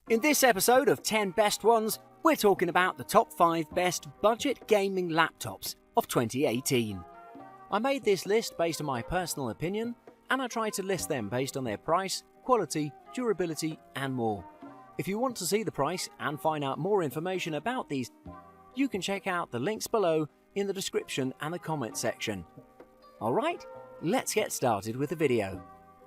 In this episode of 10 Best Ones, we're talking about the top 5 best budget gaming laptops of 2018. I made this list based on my personal opinion, and I tried to list them based on their price, quality, durability, and more. If you want to see the price and find out more information about these, you can check out the links below in the description and the comment section. Alright, let's get started with the video.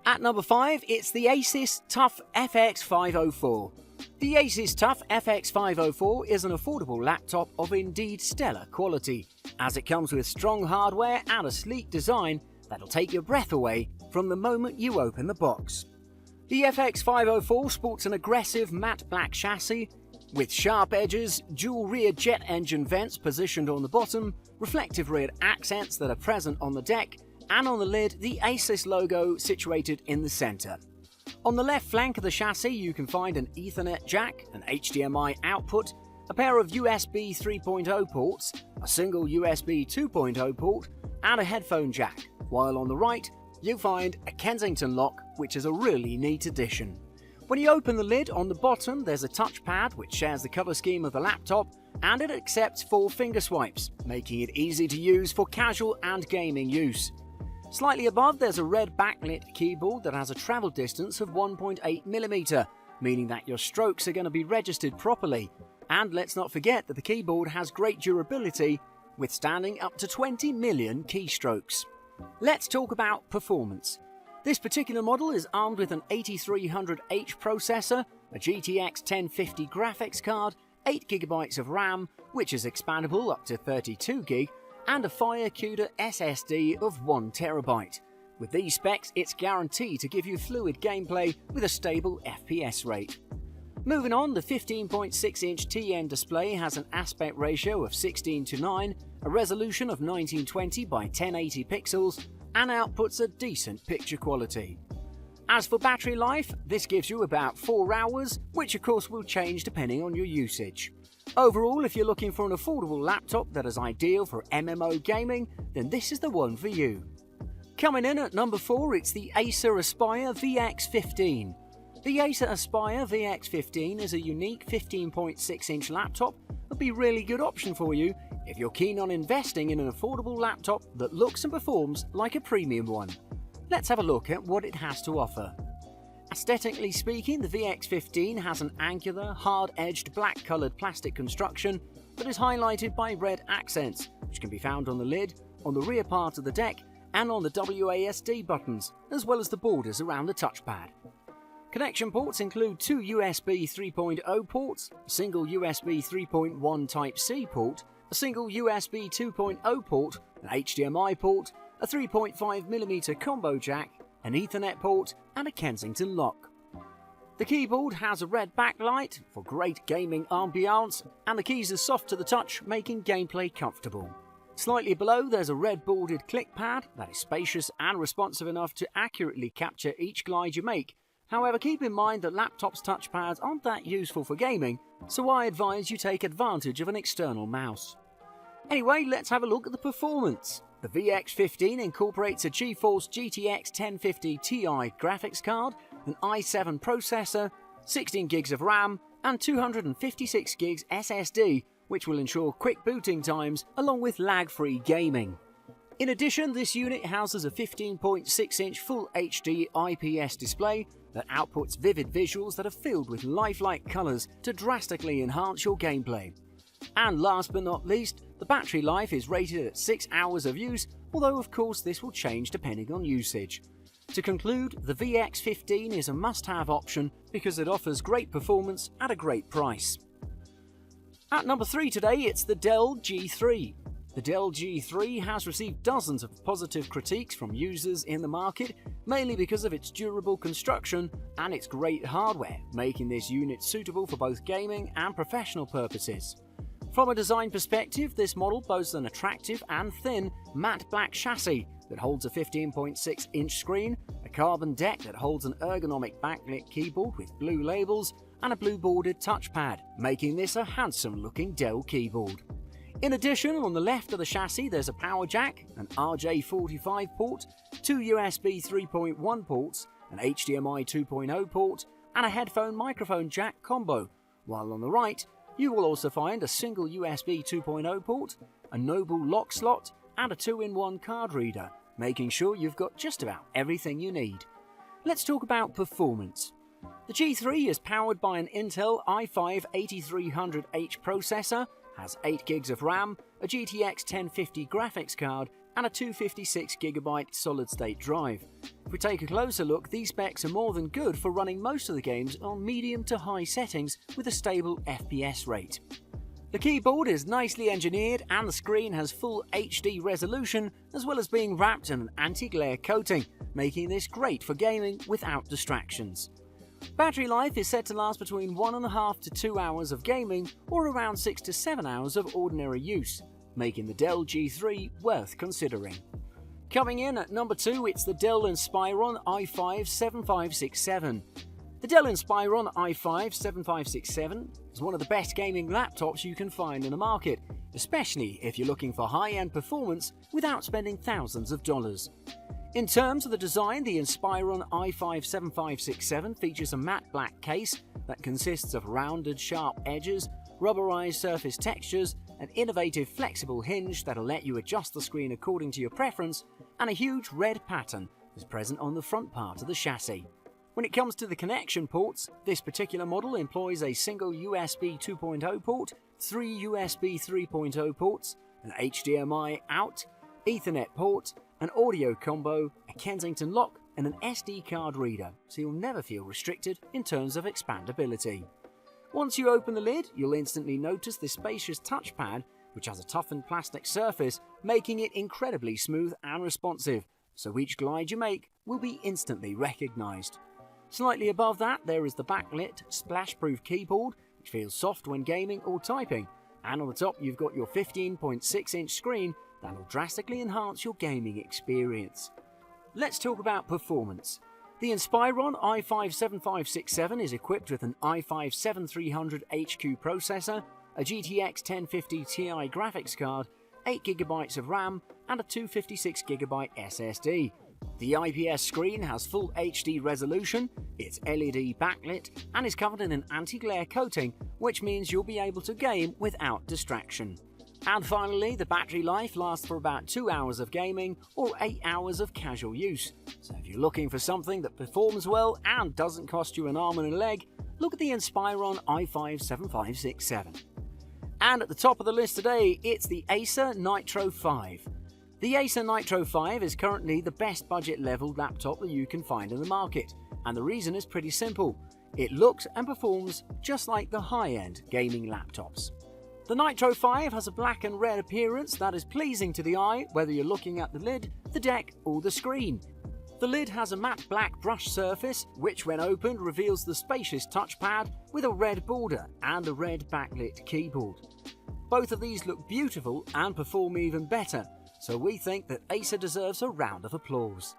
At number 5, it's the Asus TUF FX 504. The Asus TUF FX 504 is an affordable laptop of indeed stellar quality, as it comes with strong hardware and a sleek design that'll take your breath away from the moment you open the box. The FX 504 sports an aggressive matte black chassis with sharp edges, dual rear jet engine vents positioned on the bottom, reflective rear accents that are present on the deck, and on the lid the Asus logo situated in the center. On the left flank of the chassis you can find an Ethernet jack, an HDMI output, a pair of USB 3.0 ports, a single USB 2.0 port, and a headphone jack, while on the right you'll find a Kensington lock, which is a really neat addition. When you open the lid, on the bottom there's a touchpad which shares the color scheme of the laptop, and it accepts 4 finger swipes, making it easy to use for casual and gaming use. Slightly above there's a red backlit keyboard that has a travel distance of 1.8mm, meaning that your strokes are going to be registered properly. And let's not forget that the keyboard has great durability, withstanding up to 20 million keystrokes. Let's talk about performance. This particular model is armed with an 8300H processor, a GTX 1050 graphics card, 8GB of RAM, which is expandable up to 32GB, and a FireCuda SSD of 1TB. With these specs, it's guaranteed to give you fluid gameplay with a stable FPS rate. Moving on, the 15.6-inch TN display has an aspect ratio of 16:9, a resolution of 1920 by 1080 pixels, and outputs a decent picture quality. As for battery life, this gives you about 4 hours, which of course will change depending on your usage. Overall, if you're looking for an affordable laptop that is ideal for MMO gaming, then this is the one for you. Coming in at number 4, it's the Acer Aspire VX15. The Acer Aspire VX15 is a unique 15.6-inch laptop that would be a really good option for you if you're keen on investing in an affordable laptop that looks and performs like a premium one. Let's have a look at what it has to offer. Aesthetically speaking, the VX15 has an angular, hard-edged, black-coloured plastic construction that is highlighted by red accents, which can be found on the lid, on the rear part of the deck, and on the WASD buttons, as well as the borders around the touchpad. Connection ports include 2 USB 3.0 ports, a single USB 3.1 Type-C port, a single USB 2.0 port, an HDMI port, a 3.5mm combo jack, an Ethernet port, and a Kensington lock. The keyboard has a red backlight for great gaming ambiance, and the keys are soft to the touch, making gameplay comfortable. Slightly below there's a red boarded click pad that is spacious and responsive enough to accurately capture each glide you make. However, keep in mind that laptops' touchpads aren't that useful for gaming, so I advise you take advantage of an external mouse. Anyway, let's have a look at the performance. The VX15 incorporates a GeForce GTX 1050 Ti graphics card, an i7 processor, 16GB of RAM, and 256GB SSD, which will ensure quick booting times along with lag-free gaming. In addition, this unit houses a 15.6-inch Full HD IPS display that outputs vivid visuals that are filled with lifelike colours to drastically enhance your gameplay. And last but not least, the battery life is rated at 6 hours of use, although of course this will change depending on usage. To conclude, the VX15 is a must-have option because it offers great performance at a great price. At number 3 today, it's the Dell G3. The Dell G3 has received dozens of positive critiques from users in the market, mainly because of its durable construction and its great hardware, making this unit suitable for both gaming and professional purposes. From a design perspective, this model boasts an attractive and thin matte black chassis that holds a 15.6-inch screen, a carbon deck that holds an ergonomic backlit keyboard with blue labels, and a blue bordered touchpad, making this a handsome looking Dell keyboard. In addition, on the left of the chassis there's a power jack, an RJ45 port, 2 USB 3.1 ports, an HDMI 2.0 port, and a headphone microphone jack combo, while on the right you will also find a single USB 2.0 port, a Noble lock slot, and a 2-in-1 card reader, making sure you've got just about everything you need. Let's talk about performance. The G3 is powered by an Intel i5-8300H processor, has 8 gigs of RAM, a GTX 1050 graphics card, and a 256GB solid-state drive. If we take a closer look, these specs are more than good for running most of the games on medium to high settings with a stable FPS rate. The keyboard is nicely engineered and the screen has full HD resolution as well as being wrapped in an anti-glare coating, making this great for gaming without distractions. Battery life is said to last between 1.5 to 2 hours of gaming or around 6 to 7 hours of ordinary use, making the Dell G3 worth considering. Coming in at number 2, it's the Dell Inspiron i5-7567. The Dell Inspiron i5-7567 is one of the best gaming laptops you can find in the market, especially if you're looking for high-end performance without spending thousands of dollars. In terms of the design, the Inspiron i5-7567 features a matte black case that consists of rounded sharp edges, rubberized surface textures, an innovative flexible hinge that'll let you adjust the screen according to your preference, and a huge red pattern is present on the front part of the chassis. When it comes to the connection ports, this particular model employs a single USB 2.0 port, 3 USB 3.0 ports, an HDMI out, Ethernet port, an audio combo, a Kensington lock, and an SD card reader, so you'll never feel restricted in terms of expandability. Once you open the lid, you'll instantly notice the spacious touchpad, which has a toughened plastic surface, making it incredibly smooth and responsive, so each glide you make will be instantly recognised. Slightly above that, there is the backlit, splash-proof keyboard, which feels soft when gaming or typing, and on the top you've got your 15.6-inch screen that will drastically enhance your gaming experience. Let's talk about performance. The Inspiron i5-7567 is equipped with an i5-7300HQ processor, a GTX 1050 Ti graphics card, 8GB of RAM, and a 256GB SSD. The IPS screen has full HD resolution, it's LED backlit, and is covered in an anti-glare coating, which means you'll be able to game without distraction. And finally, the battery life lasts for about 2 hours of gaming or 8 hours of casual use. So if you're looking for something that performs well and doesn't cost you an arm and a leg, look at the Inspiron i5-7567. And at the top of the list today, it's the Acer Nitro 5. The Acer Nitro 5 is currently the best budget level laptop that you can find in the market, and the reason is pretty simple. It looks and performs just like the high-end gaming laptops. The Nitro 5 has a black and red appearance that is pleasing to the eye whether you're looking at the lid, the deck or the screen. The lid has a matte black brush surface which when opened reveals the spacious touchpad with a red border and a red backlit keyboard. Both of these look beautiful and perform even better, so we think that Acer deserves a round of applause.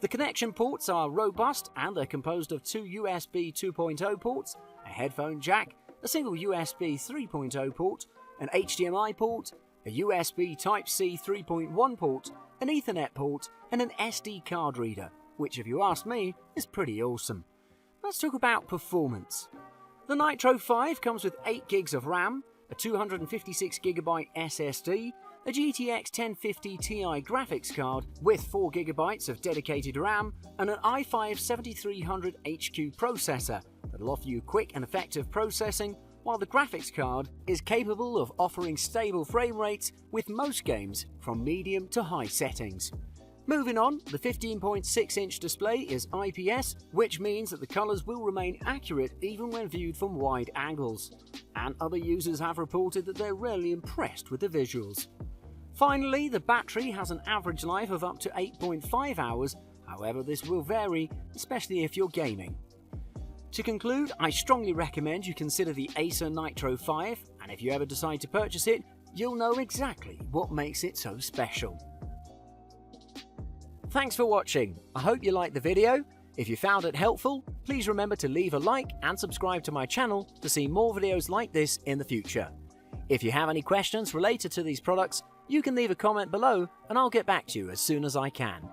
The connection ports are robust and they're composed of 2 USB 2.0 ports, a headphone jack, a single USB 3.0 port, an HDMI port, a USB Type-C 3.1 port, an Ethernet port, and an SD card reader, which if you ask me, is pretty awesome. Let's talk about performance. The Nitro 5 comes with 8 gigs of RAM, a 256GB SSD, a GTX 1050 Ti graphics card with 4GB of dedicated RAM, and an i5-7300HQ processor that'll offer you quick and effective processing, while the graphics card is capable of offering stable frame rates with most games from medium to high settings. Moving on, the 15.6-inch display is IPS, which means that the colours will remain accurate even when viewed from wide angles, and other users have reported that they're rarely impressed with the visuals. Finally, the battery has an average life of up to 8.5 hours, however this will vary, especially if you're gaming. To conclude, I strongly recommend you consider the Acer Nitro 5, and if you ever decide to purchase it, you'll know exactly what makes it so special. Thanks for watching. I hope you liked the video. If you found it helpful, please remember to leave a like and subscribe to my channel to see more videos like this in the future. If you have any questions related to these products, you can leave a comment below and I'll get back to you as soon as I can.